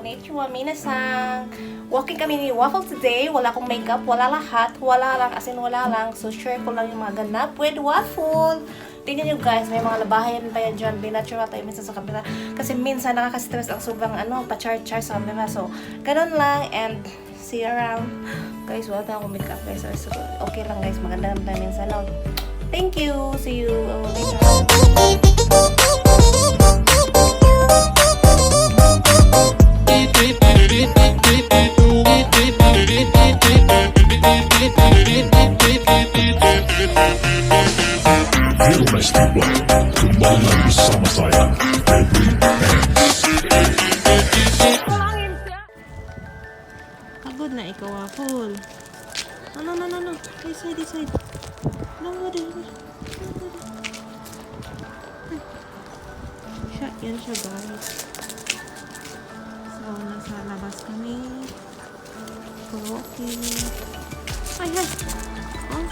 Konnichiwa, minasan. Walking kami ni Waffle today. Wala akong makeup, wala lahat. Wala lang, as in wala lang. So, share ko lang yung mga ganap with Waffle. Tingnan nyo guys, may mga labahayan pa yan dyan. Binatural tayo minsan sa camera. Kasi minsan nakaka-stress ang sobrang pa-char-char sa camera. So, ganun lang. And, see you around. Guys, wala na akong makeup guys. So, okay lang guys. Maganda naman tayo minsan. No? Thank you. See you later. Festival, kembali bersama saya, Febri Pagod na ikaw, Waffle. No. This side. No, go there. Yan siya, guys. So, nasa labas kami. Walking. Ay! Oh,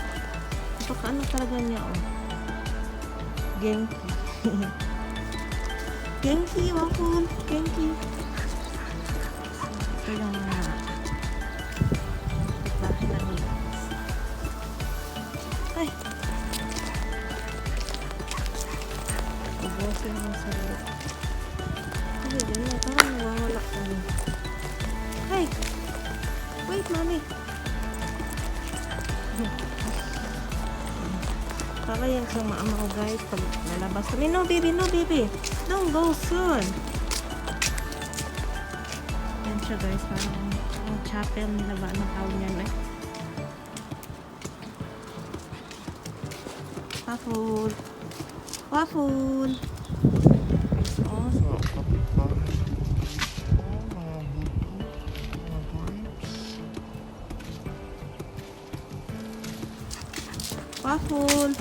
napaka-ano talaga niya, oh. Genki. Genki, Waffle. Genki. Ito yung bahay namin. Ay! Ubusin mo sa loob. Ay, yun na. Parang nawawala kami. Ay! Wait, mami. Para yan sa maama ko guys pag nalabas kami. No baby. Don't go soon. Yan siya guys. Parang ang chapel nila ba ng tawag niyan eh. Waffle. Waffle.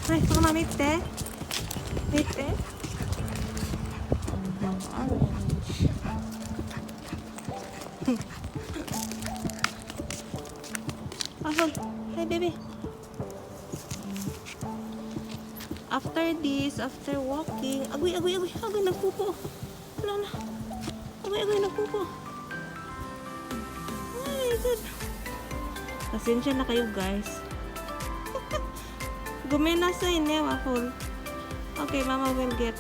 Ay, baka mamit te. Waffle. Hey, baby. After walking. Agoy, nagpupo. Wala na. Agoy, nagpupo. Ay, good. Pasensya na kayo, guys. Gumena sa inyo, Waffle. Okay, Mama will get.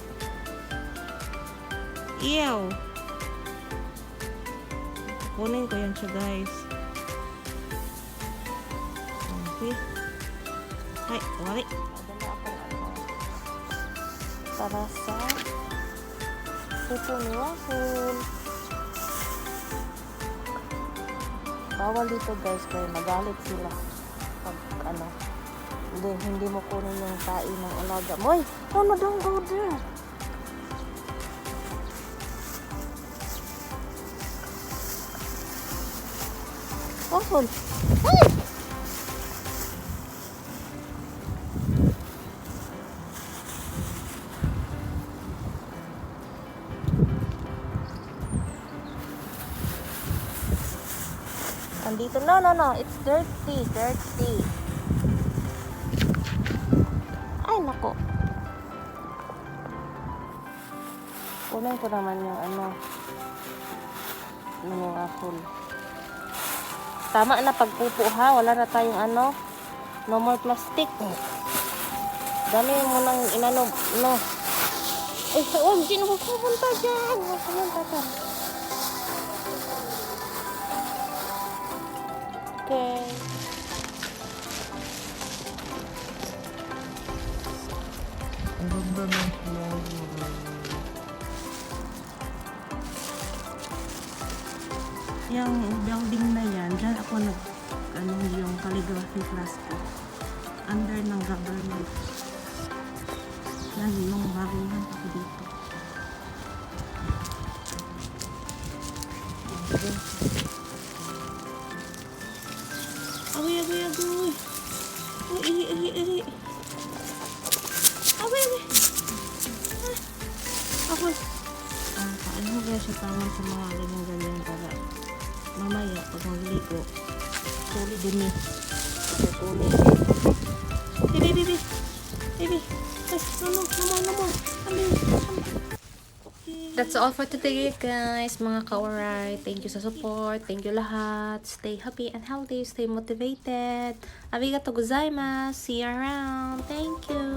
Ew. Kunin ko yan siya, guys. Okay. Ay, wari. Adala akong para sa pupo ni Waffle. Bawal dito, guys, kaya magalit sila pag hindi mo kunin yung tai ng alaga mo. Ay, oh no, don't go there. Waffle. Ay! Andito, no, it's dirty. Ay, nako. Kunin ko naman yung yung Waffle. Tama na pagpupo ha. Wala na tayong no more plastic. Dami mo nang no. Ay, hindi na pupunta dyan. Pupunta dyan. Okay. Ang ganda ng flower. Yung building na yan, dyan ako yung calligraphy class ko. Under ng government. Yan, nung baguhan ako dito. Agoy. Uy. Agoy. Ako. Kain mo guys siya tama sa mga ganyan para mamaya pag magligo. Tuli din eh. Tuli. Baby. Ay, no more. Okay. That's all for today, guys. Mga ka-Waray, thank you sa support. Thank you lahat. Stay happy and healthy. Stay motivated. Arigatou gozaimasu. See you around. Thank you.